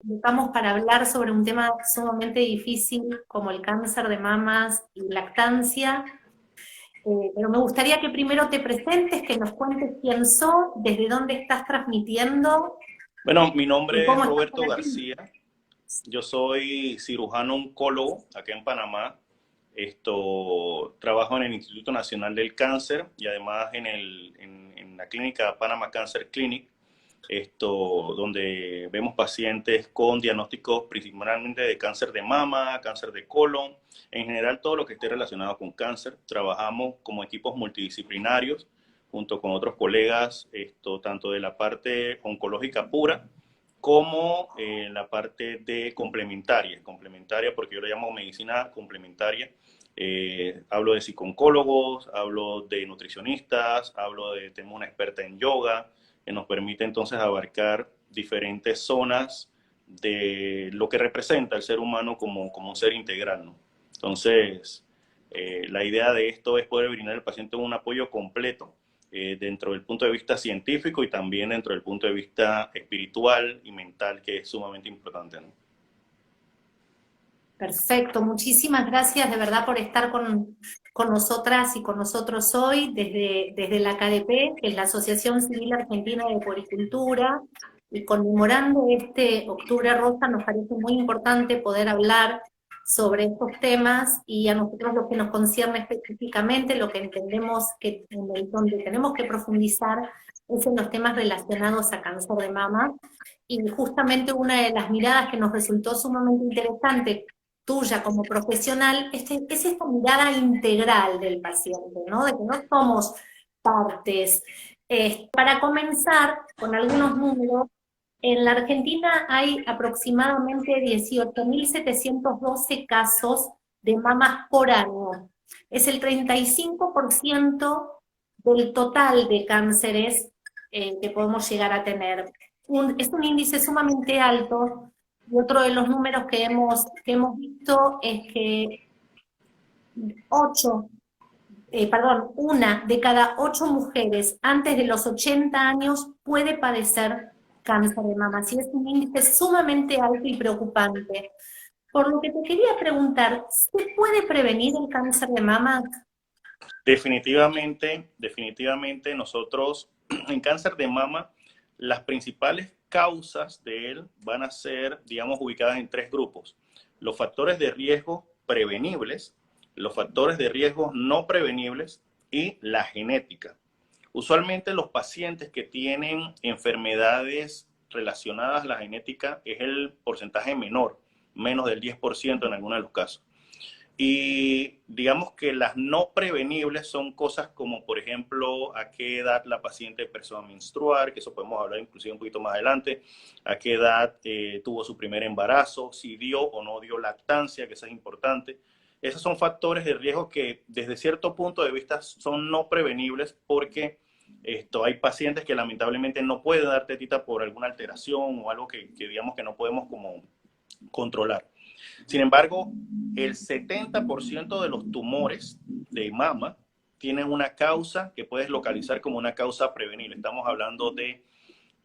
convocamos para hablar sobre un tema sumamente difícil como el cáncer de mamas y lactancia. Pero me gustaría que primero te presentes, que nos cuentes quién sos, desde dónde estás transmitiendo Bueno, mi y nombre es cómo estás por Roberto aquí. García. Yo soy cirujano oncólogo acá en Panamá. Trabajo en el Instituto Nacional del Cáncer y además en la clínica Panama Cancer Clinic, donde vemos pacientes con diagnósticos principalmente de cáncer de mama, cáncer de colon, en general todo lo que esté relacionado con cáncer. Trabajamos como equipos multidisciplinarios junto con otros colegas, tanto de la parte oncológica pura como la parte de complementaria porque yo le llamo medicina complementaria. Hablo de psicooncólogos, hablo de nutricionistas, tengo una experta en yoga, que nos permite entonces abarcar diferentes zonas de lo que representa el ser humano como un ser integral, ¿no? Entonces, la idea de esto es poder brindar al paciente un apoyo completo dentro del punto de vista científico y también dentro del punto de vista espiritual y mental, que es sumamente importante, ¿no? Perfecto, muchísimas gracias de verdad por estar con nosotras y con nosotros hoy desde la AKDP, que es la Asociación Civil Argentina de Poricultura, y conmemorando este Octubre Rosa nos parece muy importante poder hablar sobre estos temas y a nosotros lo que nos concierne específicamente, lo que entendemos que donde tenemos que profundizar es en los temas relacionados a cáncer de mama. Y justamente una de las miradas que nos resultó sumamente interesante tuya como profesional, es esta mirada integral del paciente, ¿no? De que no somos partes. Para comenzar con algunos números, en la Argentina hay aproximadamente 18.712 casos de mamas por año. Es el 35% del total de cánceres que podemos llegar a tener. Es un índice sumamente alto, y otro de los números que hemos visto es que 8, una de cada 8 mujeres antes de los 80 años puede padecer cáncer de mama. Así es un índice sumamente alto y preocupante. Por lo que te quería preguntar, ¿se puede prevenir el cáncer de mama? Definitivamente nosotros en cáncer de mama, las principales causas de él van a ser, digamos, ubicadas en tres grupos. Los factores de riesgo prevenibles, los factores de riesgo no prevenibles y la genética. Usualmente los pacientes que tienen enfermedades relacionadas a la genética es el porcentaje menor, menos del 10% en algunos de los casos. Y digamos que las no prevenibles son cosas como, por ejemplo, a qué edad la paciente empezó a menstruar, que eso podemos hablar inclusive un poquito más adelante, a qué edad tuvo su primer embarazo, si dio o no dio lactancia, que eso es importante. Esos son factores de riesgo que desde cierto punto de vista son no prevenibles porque hay pacientes que lamentablemente no pueden dar tetita por alguna alteración o algo que digamos que no podemos como controlar. Sin embargo, el 70% de los tumores de mama tienen una causa que puedes localizar como una causa prevenible. Estamos hablando de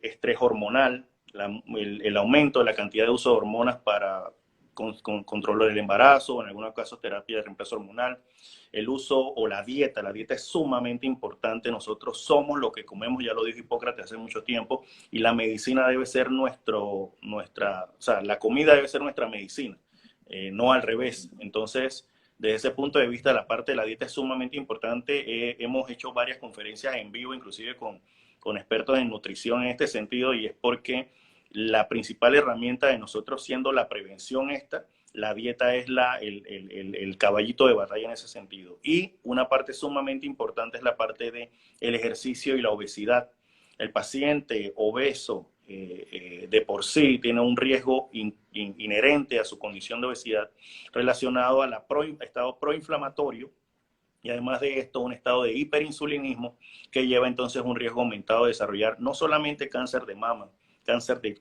estrés hormonal, el aumento de la cantidad de uso de hormonas para controlar el embarazo, en algunos casos terapia de reemplazo hormonal, el uso o la dieta. La dieta es sumamente importante. Nosotros somos lo que comemos, ya lo dijo Hipócrates hace mucho tiempo, y la medicina debe ser o sea, la comida debe ser nuestra medicina, no al revés. Entonces, desde ese punto de vista, la parte de la dieta es sumamente importante. Hemos hecho varias conferencias en vivo, inclusive con expertos en nutrición en este sentido, y es porque la principal herramienta de nosotros siendo la prevención la dieta es el caballito de batalla en ese sentido. Y una parte sumamente importante es la parte del ejercicio y la obesidad. El paciente obeso de por sí tiene un riesgo inherente a su condición de obesidad relacionado al estado proinflamatorio y además de esto un estado de hiperinsulinismo que lleva entonces un riesgo aumentado de desarrollar no solamente cáncer de mama, cáncer de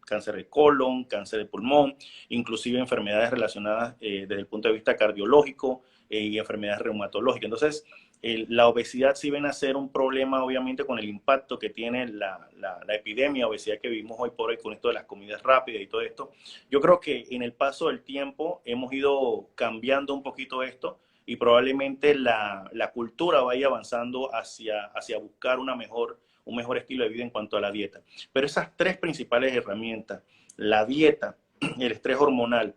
cáncer de colon, cáncer de pulmón, inclusive enfermedades relacionadas desde el punto de vista cardiológico y enfermedades reumatológicas. Entonces, la obesidad sí viene a ser un problema, obviamente, con el impacto que tiene la epidemia de obesidad que vivimos hoy por hoy con esto de las comidas rápidas y todo esto. Yo creo que en el paso del tiempo hemos ido cambiando un poquito esto y probablemente la cultura vaya avanzando hacia buscar un mejor estilo de vida en cuanto a la dieta. Pero esas tres principales herramientas, la dieta, el estrés hormonal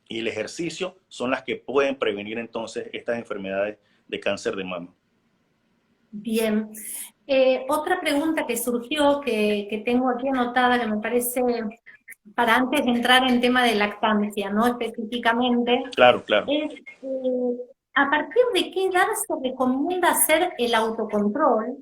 y el ejercicio, son las que pueden prevenir entonces estas enfermedades de cáncer de mama. Bien. Otra pregunta que surgió, que tengo aquí anotada, que me parece, para antes de entrar en tema de lactancia, ¿no? Específicamente, Claro, claro. es ¿a partir de qué edad se recomienda hacer el autocontrol?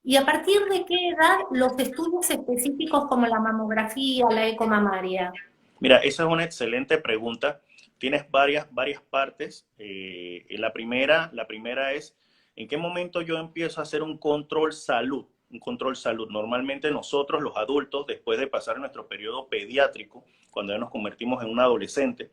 ¿Y a partir de qué edad los estudios específicos como la mamografía, la ecomamaria? Mira, esa es una excelente pregunta. Tienes varias partes. La primera es, ¿en qué momento yo empiezo a hacer un control salud? Un control salud. Normalmente nosotros, los adultos, después de pasar nuestro periodo pediátrico, cuando ya nos convertimos en un adolescente,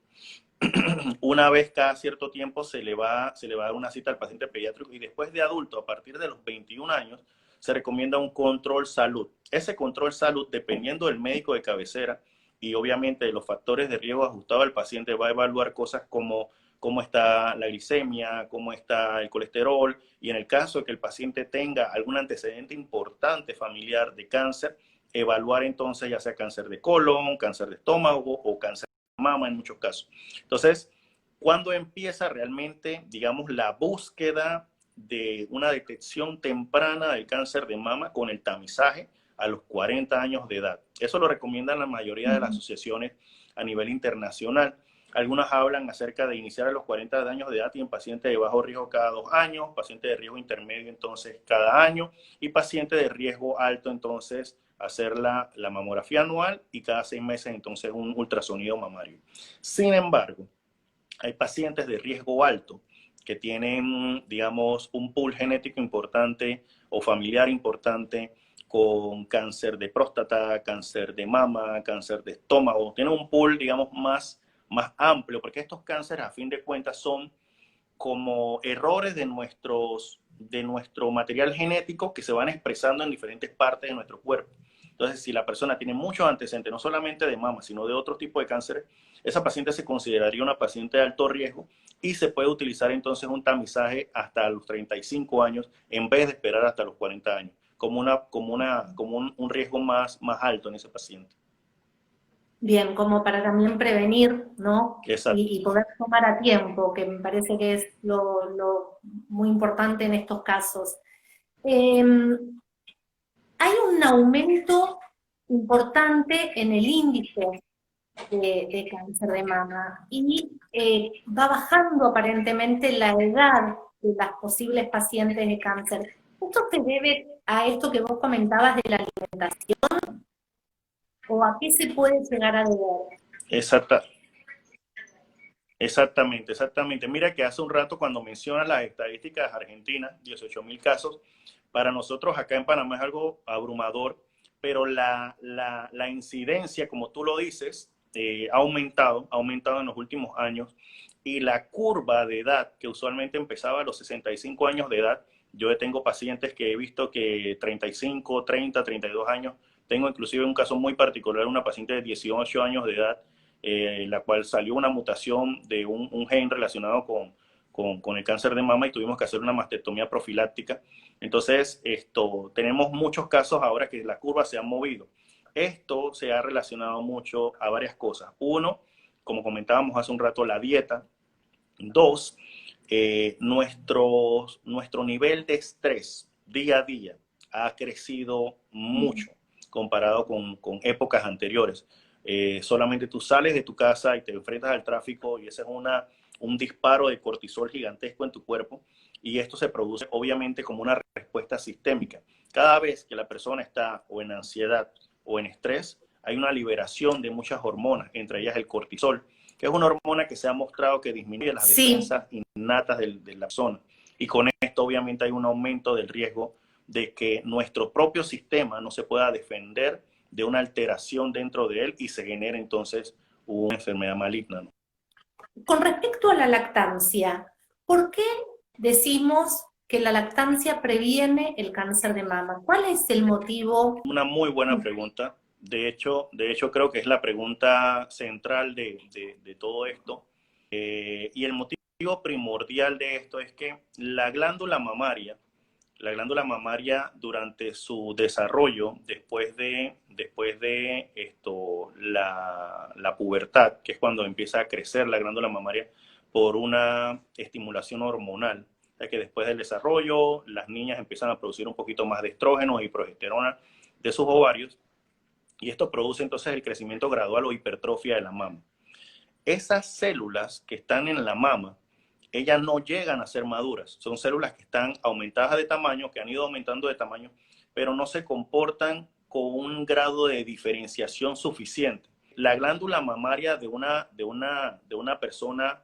una vez cada cierto tiempo se le va a dar una cita al paciente pediátrico y después de adulto, a partir de los 21 años, se recomienda un control salud. Ese control salud, dependiendo del médico de cabecera y obviamente de los factores de riesgo ajustados al paciente, va a evaluar cosas como cómo está la glicemia, cómo está el colesterol, y en el caso de que el paciente tenga algún antecedente importante familiar de cáncer, evaluar entonces ya sea cáncer de colon, cáncer de estómago o cáncer de mama en muchos casos. Entonces, ¿cuándo empieza realmente, digamos, la búsqueda de una detección temprana del cáncer de mama con el tamizaje? A los 40 años de edad. Eso lo recomiendan la mayoría de las asociaciones a nivel internacional. Algunas hablan acerca de iniciar a los 40 años de edad y en pacientes de bajo riesgo cada 2 años, pacientes de riesgo intermedio entonces cada año y pacientes de riesgo alto entonces hacer la mamografía anual y cada 6 meses entonces un ultrasonido mamario. Sin embargo, hay pacientes de riesgo alto que tienen, digamos, un pool genético importante o familiar importante con cáncer de próstata, cáncer de mama, cáncer de estómago. Tienen un pool, digamos, más amplio, porque estos cánceres, a fin de cuentas, son como errores de nuestro material genético que se van expresando en diferentes partes de nuestro cuerpo. Entonces, si la persona tiene muchos antecedentes, no solamente de mama, sino de otro tipo de cánceres, esa paciente se consideraría una paciente de alto riesgo y se puede utilizar entonces un tamizaje hasta los 35 años en vez de esperar hasta los 40 años, como un riesgo más alto en ese paciente. Bien, como para también prevenir, ¿no? Exacto. Y poder tomar a tiempo, que me parece que es lo muy importante en estos casos. Hay un aumento importante en el índice de cáncer de mama y va bajando aparentemente la edad de las posibles pacientes de cáncer. ¿Esto se debe a esto que vos comentabas de la alimentación o a qué se puede llegar a deber? Exactamente. Mira que hace un rato cuando mencionas las estadísticas argentinas, 18.000 casos, para nosotros acá en Panamá es algo abrumador, pero la incidencia, como tú lo dices, ha aumentado en los últimos años y la curva de edad, que usualmente empezaba a los 65 años de edad, yo tengo pacientes que he visto que 35, 30, 32 años, tengo inclusive un caso muy particular, una paciente de 18 años de edad, la cual salió una mutación de un gen relacionado con el cáncer de mama y tuvimos que hacer una mastectomía profiláctica. Entonces, tenemos muchos casos ahora que la curva se ha movido. Esto se ha relacionado mucho a varias cosas. Uno, como comentábamos hace un rato, la dieta. Dos, nuestro nivel de estrés día a día ha crecido mucho comparado con épocas anteriores. Solamente tú sales de tu casa y te enfrentas al tráfico y ese es un disparo de cortisol gigantesco en tu cuerpo y esto se produce obviamente como una respuesta sistémica. Cada vez que la persona está o en ansiedad o en estrés, hay una liberación de muchas hormonas, entre ellas el cortisol, que es una hormona que se ha mostrado que disminuye las defensas innatas de la persona. Y con esto obviamente hay un aumento del riesgo de que nuestro propio sistema no se pueda defender de una alteración dentro de él y se genera entonces una enfermedad maligna, ¿no? Con respecto a la lactancia, ¿por qué decimos que la lactancia previene el cáncer de mama? ¿Cuál es el motivo? Una muy buena pregunta. De hecho creo que es la pregunta central de todo esto. Y el motivo primordial de esto es que la glándula mamaria durante su desarrollo, después de esto, la pubertad, que es cuando empieza a crecer la glándula mamaria por una estimulación hormonal, ya que después del desarrollo las niñas empiezan a producir un poquito más de estrógenos y progesterona de sus ovarios, y esto produce entonces el crecimiento gradual o hipertrofia de la mama. Esas células que están en la mama, ellas no llegan a ser maduras. Son células que están aumentadas de tamaño, que han ido aumentando de tamaño, pero no se comportan con un grado de diferenciación suficiente. La glándula mamaria de una persona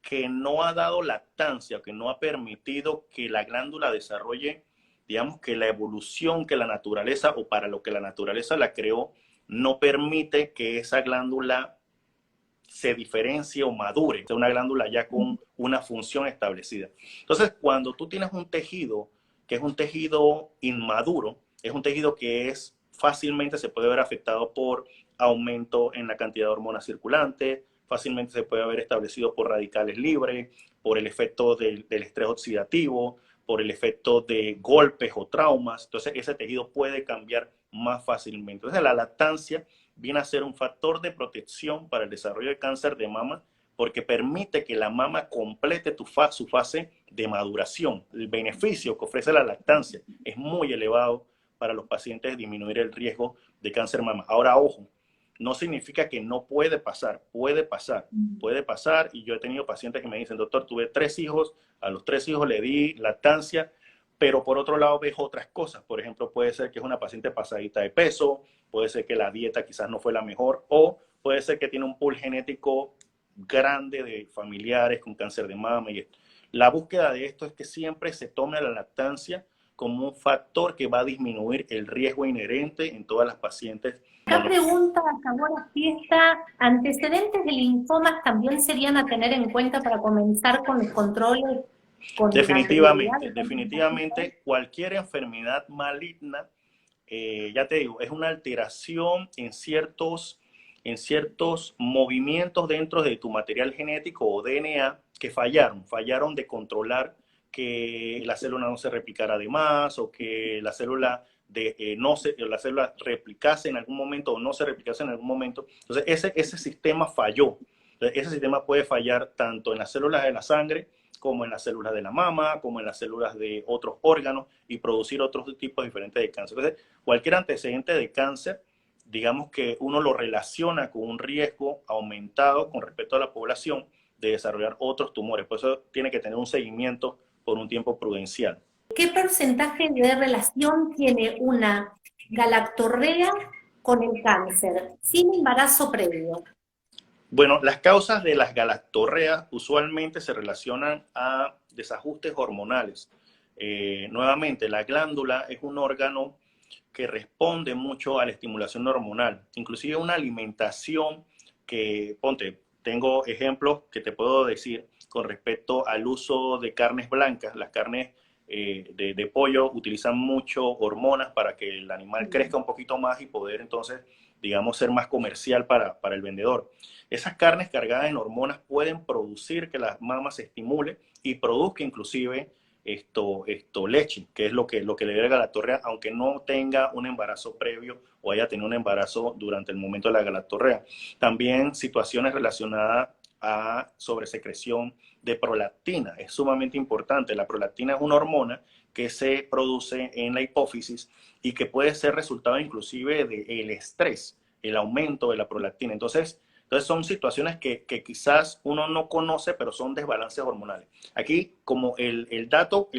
que no ha dado lactancia, que no ha permitido que la glándula desarrolle, digamos, que la evolución que la naturaleza, o para lo que la naturaleza la creó, no permite que esa glándula se diferencie o madure, es una glándula ya con una función establecida. Entonces, cuando tú tienes un tejido que es un tejido inmaduro, es un tejido que es fácilmente se puede ver afectado por aumento en la cantidad de hormonas circulantes, fácilmente se puede haber establecido por radicales libres, por el efecto del estrés oxidativo, por el efecto de golpes o traumas. Entonces, ese tejido puede cambiar más fácilmente. Entonces, la lactancia viene a ser un factor de protección para el desarrollo de cáncer de mama porque permite que la mama complete su fase de maduración. El beneficio que ofrece la lactancia es muy elevado para los pacientes, disminuir el riesgo de cáncer de mama. Ahora, ojo, no significa que no puede pasar, puede pasar, y yo he tenido pacientes que me dicen, doctor, tuve 3 hijos, a los 3 hijos le di lactancia, pero por otro lado ves otras cosas. Por ejemplo, puede ser que es una paciente pasadita de peso, puede ser que la dieta quizás no fue la mejor, o puede ser que tiene un pool genético grande de familiares con cáncer de mama. Y esto. La búsqueda de esto es que siempre se tome la lactancia como un factor que va a disminuir el riesgo inherente en todas las pacientes. Acá pregunta Zamora Fiesta, ¿antecedentes de linfomas también serían a tener en cuenta para comenzar con los controles? Definitivamente cualquier enfermedad maligna, ya te digo, es una alteración en ciertos movimientos dentro de tu material genético o DNA que fallaron de controlar que la célula no se replicara de más o que la célula la célula replicase en algún momento o no se replicase en algún momento. Entonces, ese sistema falló. Entonces, ese sistema puede fallar tanto en las células de la sangre como en las células de la mama, como en las células de otros órganos y producir otros tipos diferentes de cáncer. Entonces, cualquier antecedente de cáncer, digamos que uno lo relaciona con un riesgo aumentado con respecto a la población de desarrollar otros tumores. Por eso tiene que tener un seguimiento por un tiempo prudencial. ¿Qué porcentaje de relación tiene una galactorrea con el cáncer sin embarazo previo? Bueno, las causas de las galactorreas usualmente se relacionan a desajustes hormonales. Nuevamente, la glándula es un órgano que responde mucho a la estimulación hormonal, inclusive una alimentación que, ponte, tengo ejemplos que te puedo decir con respecto al uso de carnes blancas. Las carnes de pollo utilizan mucho hormonas para que el animal crezca un poquito más y poder entonces, digamos, ser más comercial para el vendedor. Esas carnes cargadas en hormonas pueden producir que la mama se estimule y produzca inclusive leche, que es lo que le debe a la galactorrea, aunque no tenga un embarazo previo o haya tenido un embarazo durante el momento de la galactorrea. También situaciones relacionadas a sobresecreción de prolactina. Es sumamente importante. La prolactina es una hormona que se produce en la hipófisis y que puede ser resultado inclusive del estrés, el aumento de la prolactina. Entonces son situaciones que quizás uno no conoce, pero son desbalances hormonales. Aquí, como el dato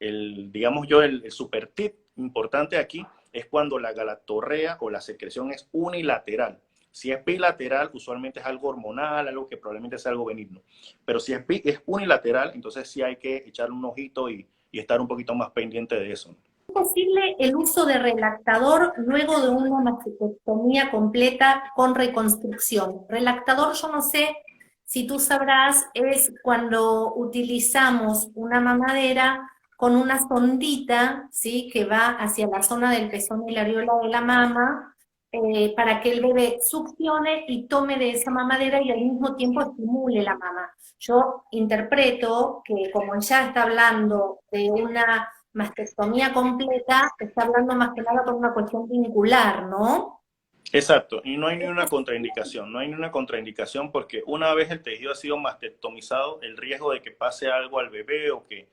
digamos yo, el super tip importante aquí es cuando la galactorrea o la secreción es unilateral. Si es bilateral, usualmente es algo hormonal, algo que probablemente sea algo benigno. Pero si es unilateral, entonces sí hay que echarle un ojito y estar un poquito más pendiente de eso. posible el uso de relactador luego de una mastectomía completa con reconstrucción? Relactador, yo no sé si tú sabrás, es cuando utilizamos una mamadera con una sondita, ¿sí?, que va hacia la zona del pezón y la areola de la mama, para que el bebé succione y tome de esa mamadera y al mismo tiempo estimule la mama. Yo interpreto que como ya está hablando de una mastectomía completa, está hablando más que nada por una cuestión vincular, ¿no? Exacto, y no hay ni una contraindicación, no hay ni una contraindicación porque una vez el tejido ha sido mastectomizado, el riesgo de que pase algo al bebé o que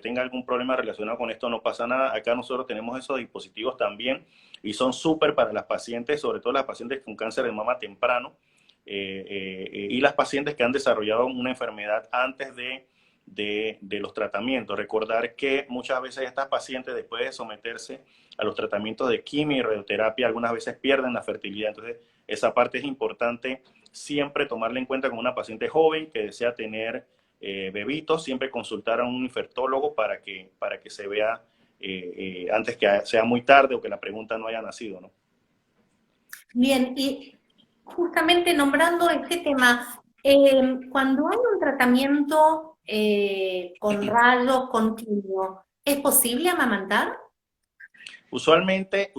tenga algún problema relacionado con esto no pasa nada. Acá nosotros tenemos esos dispositivos también y son súper para las pacientes, sobre todo las pacientes con cáncer de mama temprano y las pacientes que han desarrollado una enfermedad antes de los tratamientos. Recordar que muchas veces estas pacientes, después de someterse a los tratamientos de quimio y radioterapia, algunas veces pierden la fertilidad. Entonces, esa parte es importante siempre tomarla en cuenta con una paciente joven que desea tener bebitos, siempre consultar a un infertólogo para que se vea antes que sea muy tarde o que la pregunta no haya nacido, ¿no? Bien, y justamente nombrando este tema, cuando hay un tratamiento con rayos, con quimio, ¿es posible amamantar? Usualmente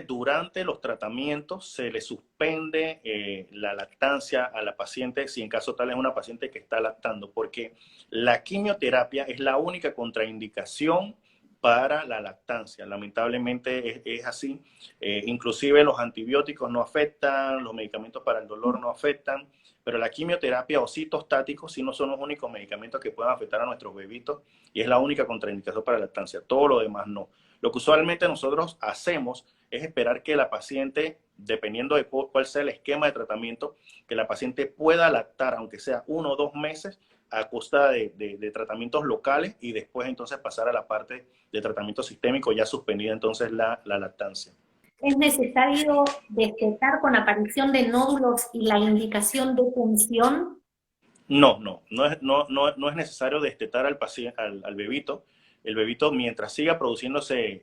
durante los tratamientos se le suspende la lactancia a la paciente si en caso tal es una paciente que está lactando, porque la quimioterapia es la única contraindicación para la lactancia. Lamentablemente es así. Inclusive los antibióticos no afectan, los medicamentos para el dolor no afectan, pero la quimioterapia o citostáticos sí no son los únicos medicamentos que pueden afectar a nuestros bebitos y es la única contraindicación para la lactancia. Todo lo demás no. Lo que usualmente nosotros hacemos es esperar que la paciente, dependiendo de cuál sea el esquema de tratamiento, que la paciente pueda lactar, aunque sea 1 o 2 meses, a costa de tratamientos locales y después entonces pasar a la parte de tratamiento sistémico ya suspendida entonces la lactancia. ¿Es necesario destetar con aparición de nódulos y la indicación de punción? No es necesario destetar al, paciente, al bebito. El bebito, mientras siga produciéndose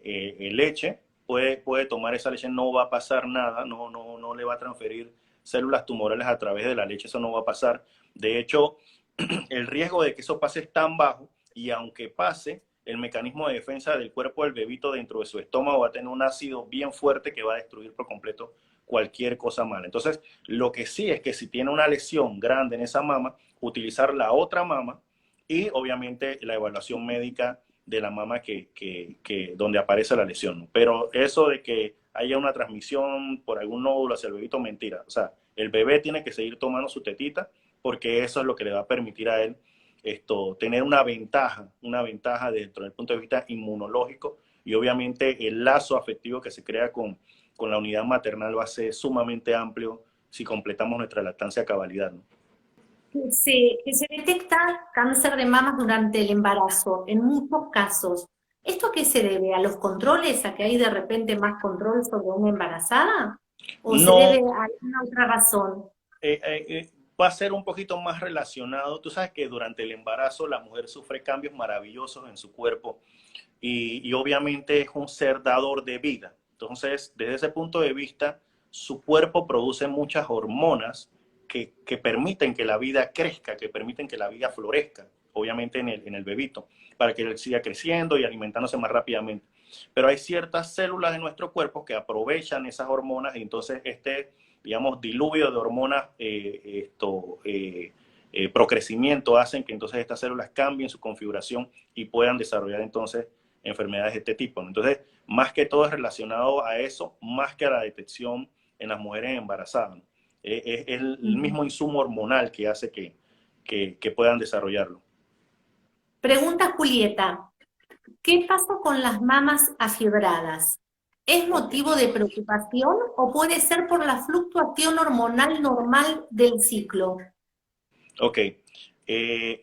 leche, puede tomar esa leche, no va a pasar nada, no le va a transferir células tumorales a través de la leche, eso no va a pasar. De hecho, el riesgo de que eso pase es tan bajo y aunque pase, el mecanismo de defensa del cuerpo del bebito dentro de su estómago va a tener un ácido bien fuerte que va a destruir por completo cualquier cosa mala. Entonces, lo que sí es que si tiene una lesión grande en esa mama, utilizar la otra mama y obviamente la evaluación médica de la mama donde aparece la lesión, ¿no? Pero eso de que haya una transmisión por algún nódulo hacia el bebito, mentira. O sea, el bebé tiene que seguir tomando su tetita porque eso es lo que le va a permitir a él tener una ventaja dentro del punto de vista inmunológico y obviamente el lazo afectivo que se crea con la unidad maternal va a ser sumamente amplio si completamos nuestra lactancia a cabalidad, ¿no? Que se detecta cáncer de mamas durante el embarazo, en muchos casos. ¿Esto a qué se debe? ¿A los controles? ¿A que hay de repente más control sobre una embarazada? ¿O se debe No, a alguna otra razón? va a ser un poquito más relacionado. Tú sabes que durante el embarazo la mujer sufre cambios maravillosos en su cuerpo y obviamente es un ser dador de vida. Entonces, desde ese punto de vista, su cuerpo produce muchas hormonas que permiten que la vida crezca, que permiten que la vida florezca, obviamente en el bebito, para que él siga creciendo y alimentándose más rápidamente. Pero hay ciertas células de nuestro cuerpo que aprovechan esas hormonas y entonces digamos, diluvio de hormonas, procrecimiento, hacen que entonces estas células cambien su configuración y puedan desarrollar entonces enfermedades de este tipo, ¿no? Entonces, más que todo es relacionado a eso, más que a la detección en las mujeres embarazadas, ¿no? Es el mismo insumo hormonal que hace que puedan desarrollarlo. Pregunta Julieta, ¿qué pasa con las mamas afibradas? ¿Es Ok. motivo de preocupación o puede ser por la fluctuación hormonal normal del ciclo? Ok.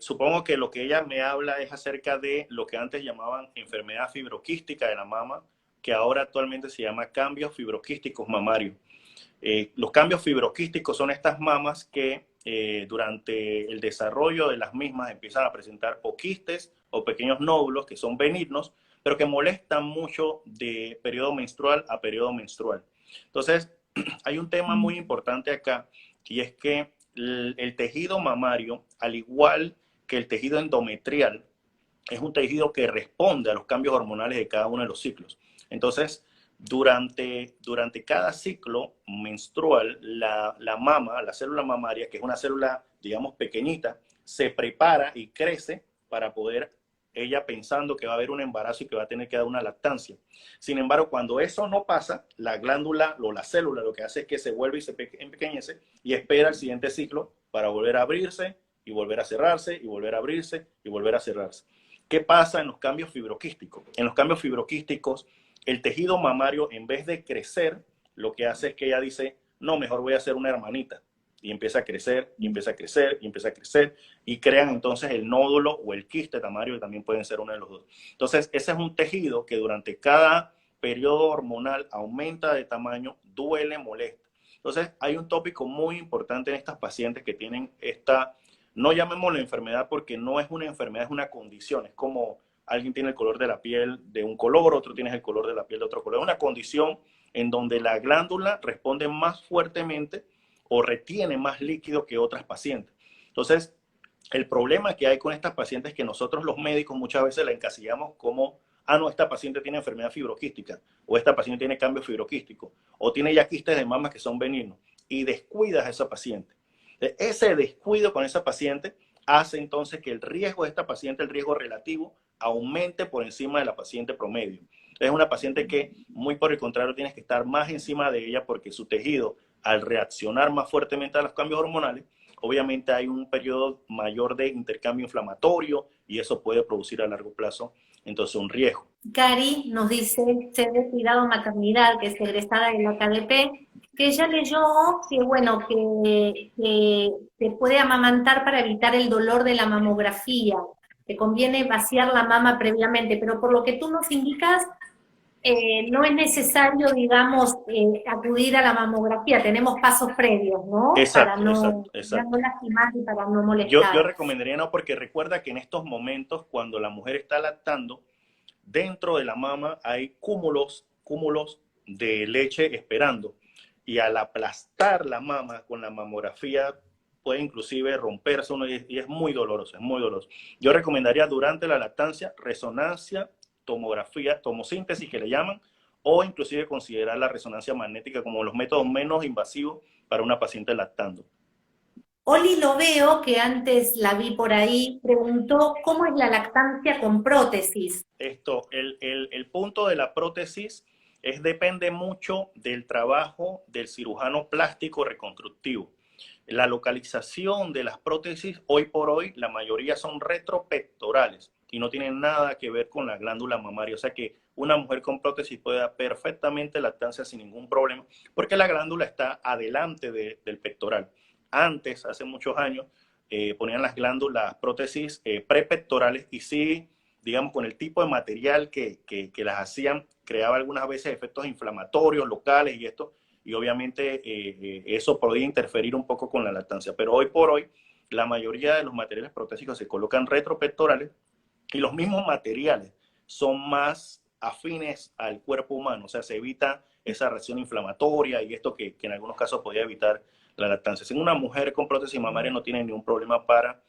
Supongo que lo que ella me habla es acerca de lo que antes llamaban enfermedad fibroquística de la mama, que ahora actualmente se llama cambios fibroquísticos mamarios. Los cambios fibroquísticos son estas mamas que durante el desarrollo de las mismas empiezan a presentar o quistes o pequeños nódulos que son benignos, pero que molestan mucho de periodo menstrual a periodo menstrual. Entonces, hay un tema muy importante acá, y es que el tejido mamario, al igual que el tejido endometrial, es un tejido que responde a los cambios hormonales de cada uno de los ciclos. Entonces, durante cada ciclo menstrual, la mama, la célula mamaria, que es una célula, digamos, pequeñita, se prepara y crece para poder, ella pensando que va a haber un embarazo y que va a tener que dar una lactancia. Sin embargo, cuando eso no pasa, la glándula o la célula lo que hace es que se vuelve y se empequeñece y espera el siguiente ciclo para volver a abrirse y volver a cerrarse y volver a abrirse y volver a cerrarse. ¿Qué pasa en los cambios fibroquísticos? En los cambios fibroquísticos, el tejido mamario, en vez de crecer, lo que hace es que ella dice, no, mejor voy a hacer una hermanita. Y empieza a crecer, y empieza a crecer, y empieza a crecer, y crean entonces el nódulo o el quiste mamario, que también pueden ser uno de los dos. Entonces, ese es un tejido que durante cada periodo hormonal aumenta de tamaño, duele, molesta. Entonces, hay un tópico muy importante en estas pacientes que tienen esta, no llamémoslo enfermedad porque no es una enfermedad, es una condición. Es como alguien tiene el color de la piel de un color, otro tiene el color de la piel de otro color. Es una condición en donde la glándula responde más fuertemente o retiene más líquido que otras pacientes. Entonces, el problema que hay con estas pacientes es que nosotros los médicos muchas veces la encasillamos como, ah, no, esta paciente tiene enfermedad fibroquística, o esta paciente tiene cambio fibroquístico, o tiene ya quistes de mama que son benignos, y descuidas a esa paciente. Ese descuido con esa paciente hace entonces que el riesgo de esta paciente, el riesgo relativo, aumente por encima de la paciente promedio. Es una paciente que, muy por el contrario, tienes que estar más encima de ella porque su tejido, al reaccionar más fuertemente a los cambios hormonales, obviamente hay un periodo mayor de intercambio inflamatorio y eso puede producir a largo plazo entonces un riesgo. Cari nos dice, C de Cuidado Maternidad, que es egresada de la KDP, que ella leyó que, bueno, que se puede amamantar para evitar el dolor de la mamografía, que conviene vaciar la mama previamente, pero por lo que tú nos indicas, no es necesario, digamos, acudir a la mamografía, tenemos pasos previos, ¿no? Para Exacto, no, exacto, para no exacto. lastimar y para no Yo molestar. recomendaría no, porque recuerda que en estos momentos, cuando la mujer está lactando, dentro de la mama hay cúmulos de leche esperando. Y al aplastar la mama con la mamografía, puede inclusive romperse uno y es muy doloroso, es muy doloroso. Yo recomendaría durante la lactancia resonancia, tomografía, tomosíntesis que le llaman, o inclusive considerar la resonancia magnética como los métodos menos invasivos para una paciente lactando. Oli lo veo, que antes la vi por ahí, preguntó cómo es la lactancia con prótesis. El punto de la prótesis depende mucho del trabajo del cirujano plástico reconstructivo. La localización de las prótesis, hoy por hoy, la mayoría son retropectorales y no tienen nada que ver con la glándula mamaria. O sea que una mujer con prótesis puede dar perfectamente lactancia sin ningún problema, porque la glándula está adelante del pectoral. Antes, hace muchos años, ponían las glándulas, prótesis prepectorales y sí, digamos, con el tipo de material que las hacían, creaba algunas veces efectos inflamatorios locales y esto, y obviamente eso podía interferir un poco con la lactancia. Pero hoy por hoy, la mayoría de los materiales protésicos se colocan retropectorales y los mismos materiales son más afines al cuerpo humano, o sea, se evita esa reacción inflamatoria y esto que en algunos casos podía evitar la lactancia. Si una mujer con prótesis mamaria no tiene ningún problema para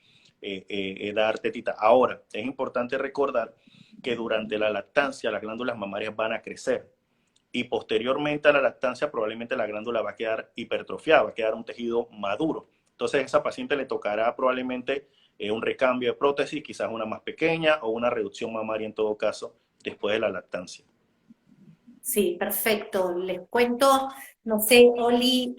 dar tetita. Ahora, es importante recordar que durante la lactancia las glándulas mamarias van a crecer y posteriormente a la lactancia probablemente la glándula va a quedar hipertrofiada, va a quedar un tejido maduro. Entonces a esa paciente le tocará probablemente un recambio de prótesis, quizás una más pequeña o una reducción mamaria en todo caso después de la lactancia. Sí, perfecto. Les cuento, no sé, Oli,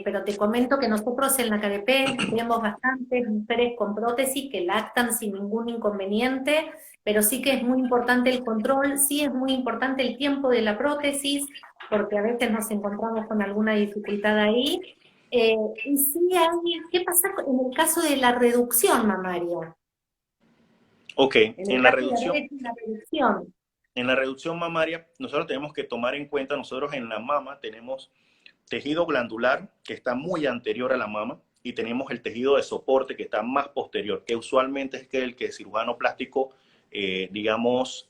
pero te comento que nosotros en la KDP vemos bastantes mujeres con prótesis que lactan sin ningún inconveniente, pero sí que es muy importante el control, sí es muy importante el tiempo de la prótesis, porque a veces nos encontramos con alguna dificultad ahí. Y sí hay, ¿qué pasa en el caso de la reducción mamaria? Ok, En el caso de haber hecho una reducción. en la reducción mamaria nosotros tenemos que tomar en cuenta, nosotros en la mama tenemos tejido glandular que está muy anterior a la mama y tenemos el tejido de soporte que está más posterior, que usualmente es el que el cirujano plástico digamos,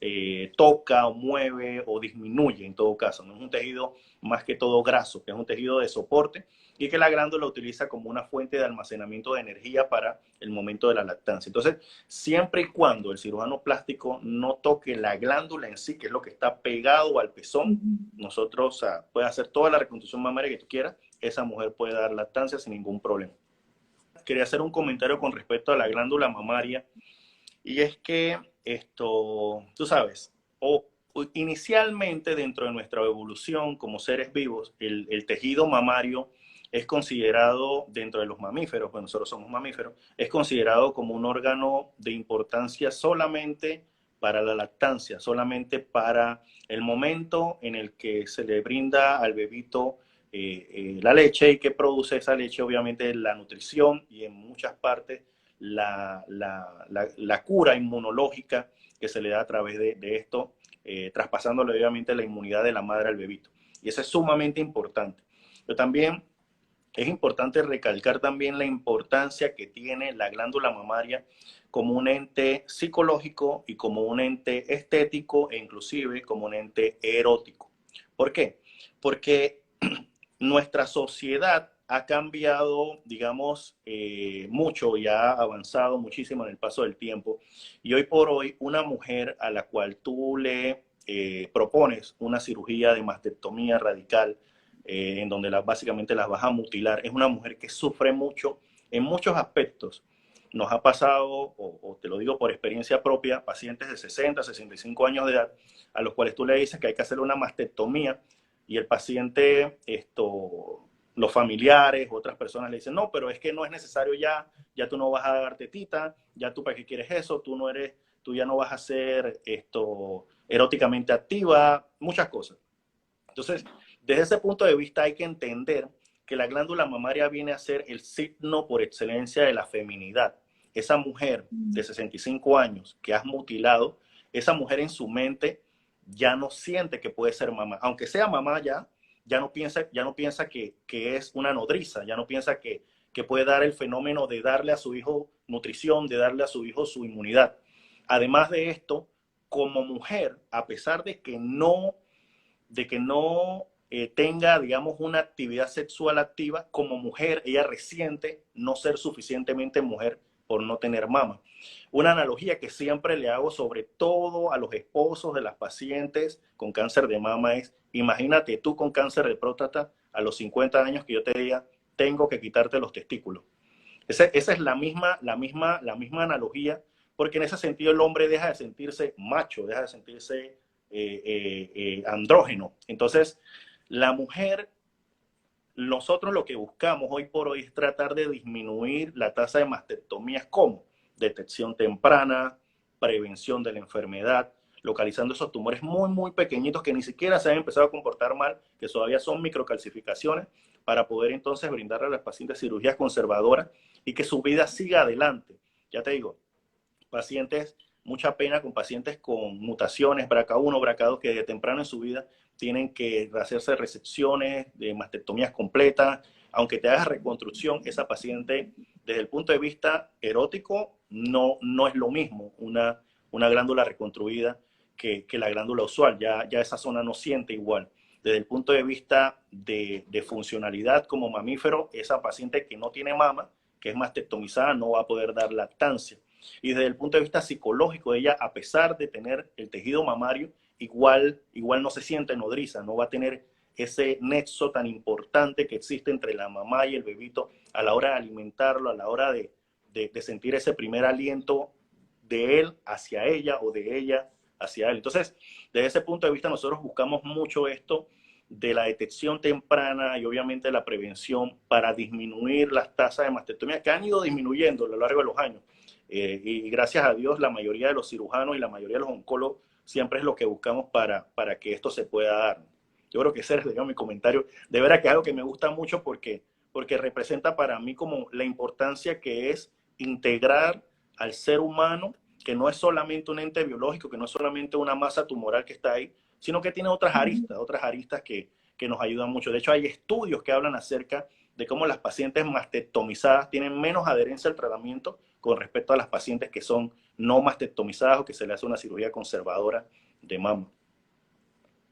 toca o mueve o disminuye en todo caso. No es un tejido más que todo graso, que es un tejido de soporte y que la glándula utiliza como una fuente de almacenamiento de energía para el momento de la lactancia. Entonces, siempre y cuando el cirujano plástico no toque la glándula en sí, que es lo que está pegado al pezón, nosotros, o sea, puede hacer toda la reconstrucción mamaria que tú quieras, esa mujer puede dar lactancia sin ningún problema. Quería hacer un comentario con respecto a la glándula mamaria, y es que esto, tú sabes, inicialmente dentro de nuestra evolución como seres vivos, el tejido mamario es considerado dentro de los mamíferos, pues nosotros somos mamíferos, es considerado como un órgano de importancia solamente para la lactancia, solamente para el momento en el que se le brinda al bebito la leche, y que produce esa leche obviamente la nutrición y en muchas partes la cura inmunológica que se le da a través de esto, traspasándole obviamente la inmunidad de la madre al bebito. Y eso es sumamente importante. Pero también es importante recalcar también la importancia que tiene la glándula mamaria como un ente psicológico y como un ente estético e inclusive como un ente erótico. ¿Por qué? Porque nuestra sociedad ha cambiado, digamos, mucho y ha avanzado muchísimo en el paso del tiempo. Y hoy por hoy, una mujer a la cual tú le propones una cirugía de mastectomía radical, en donde básicamente las vas a mutilar, es una mujer que sufre mucho en muchos aspectos. Nos ha pasado, o te lo digo por experiencia propia, pacientes de 60, 65 años de edad, a los cuales tú le dices que hay que hacer una mastectomía, y el paciente, los familiares, otras personas le dicen, no, pero es que no es necesario ya tú no vas a dar tetita, ya tú para qué quieres eso, tú ya no vas a ser eróticamente activa, muchas cosas. Entonces, desde ese punto de vista hay que entender que la glándula mamaria viene a ser el signo por excelencia de la feminidad. Esa mujer de 65 años que has mutilado, esa mujer en su mente ya no siente que puede ser mamá. Aunque sea mamá ya no piensa que es una nodriza, ya no piensa que puede dar el fenómeno de darle a su hijo nutrición, de darle a su hijo su inmunidad. Además de esto, como mujer, a pesar de que no tenga, digamos, una actividad sexual activa, como mujer, ella resiente no ser suficientemente mujer por no tener mama. Una analogía que siempre le hago sobre todo a los esposos de las pacientes con cáncer de mama es, imagínate tú con cáncer de próstata a los 50 años que yo te diga, tengo que quitarte los testículos. Esa es la misma analogía, porque en ese sentido el hombre deja de sentirse macho, deja de sentirse andrógeno. Entonces, la mujer, nosotros lo que buscamos hoy por hoy es tratar de disminuir la tasa de mastectomías. ¿Cómo? Detección temprana, prevención de la enfermedad, localizando esos tumores muy, muy pequeñitos que ni siquiera se han empezado a comportar mal, que todavía son microcalcificaciones, para poder entonces brindarle a las pacientes cirugías conservadoras y que su vida siga adelante. Ya te digo, pacientes, mucha pena con pacientes con mutaciones, BRCA1, BRCA2, que de temprano en su vida tienen que hacerse resecciones de mastectomías completas. Aunque te hagas reconstrucción, esa paciente, desde el punto de vista erótico, no es lo mismo una glándula reconstruida que la glándula usual. Ya esa zona no siente igual. Desde el punto de vista de funcionalidad como mamífero, esa paciente que no tiene mama, que es mastectomizada, no va a poder dar lactancia. Y desde el punto de vista psicológico, ella, a pesar de tener el tejido mamario, igual no se siente nodriza, no va a tener ese nexo tan importante que existe entre la mamá y el bebito a la hora de alimentarlo, a la hora de sentir ese primer aliento de él hacia ella o de ella hacia él. Entonces, desde ese punto de vista, nosotros buscamos mucho esto de la detección temprana y obviamente la prevención para disminuir las tasas de mastectomía que han ido disminuyendo a lo largo de los años. Y gracias a Dios, la mayoría de los cirujanos y la mayoría de los oncólogos siempre es lo que buscamos para que esto se pueda dar. Yo creo que ese es, digamos, mi comentario. De verdad que es algo que me gusta mucho porque representa para mí como la importancia que es integrar al ser humano, que no es solamente un ente biológico, que no es solamente una masa tumoral que está ahí, sino que tiene otras aristas que nos ayudan mucho. De hecho, hay estudios que hablan acerca de cómo las pacientes mastectomizadas tienen menos adherencia al tratamiento con respecto a las pacientes que son no mastectomizadas o que se le hace una cirugía conservadora de mama.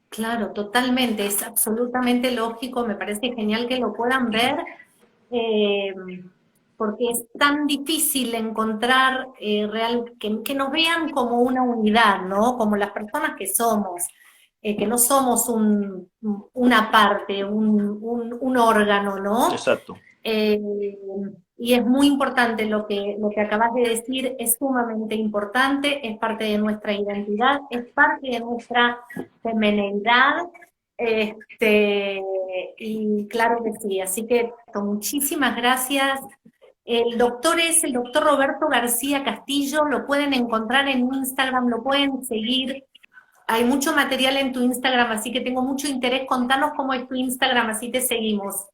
Claro, totalmente, es absolutamente lógico, me parece genial que lo puedan ver, eh, porque es tan difícil encontrar que nos vean como una unidad, ¿no? Como las personas que somos, que no somos una parte, un órgano, ¿no? Exacto. Eh, y es muy importante lo que acabas de decir, es sumamente importante, es parte de nuestra identidad, es parte de nuestra femineidad, y claro que sí, así que muchísimas gracias. El doctor es el doctor Roberto García Castillo, lo pueden encontrar en Instagram, lo pueden seguir. Hay mucho material en tu Instagram, así que tengo mucho interés. Contanos cómo es tu Instagram, así te seguimos.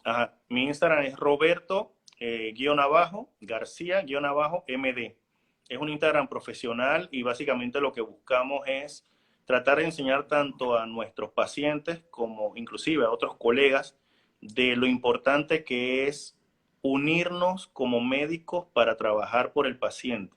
Ajá. Mi Instagram es Roberto García MD. Es un Instagram profesional y básicamente lo que buscamos es tratar de enseñar tanto a nuestros pacientes como inclusive a otros colegas de lo importante que es unirnos como médicos para trabajar por el paciente,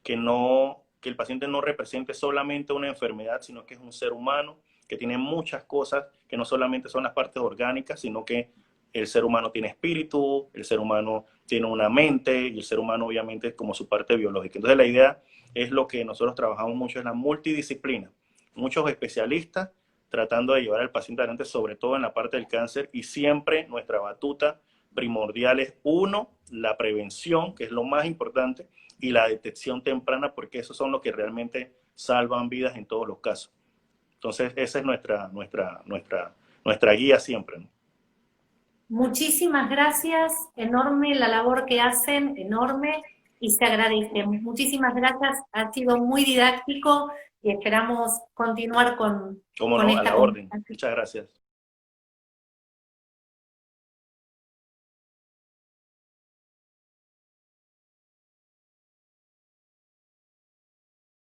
que el paciente no represente solamente una enfermedad, sino que es un ser humano que tiene muchas cosas que no solamente son las partes orgánicas, sino que el ser humano tiene espíritu, el ser humano tiene una mente y el ser humano obviamente es como su parte biológica. Entonces la idea es lo que nosotros trabajamos mucho, es la multidisciplina. Muchos especialistas tratando de llevar al paciente adelante, sobre todo en la parte del cáncer, y siempre nuestra batuta primordial es, uno, la prevención, que es lo más importante, y la detección temprana, porque esos son los que realmente salvan vidas en todos los casos. Entonces esa es nuestra guía siempre, ¿no? Muchísimas gracias, enorme la labor que hacen, enorme, y se agradece. Muchísimas gracias, ha sido muy didáctico y esperamos continuar Cómo con no, a esta la orden. conversación. Muchas gracias.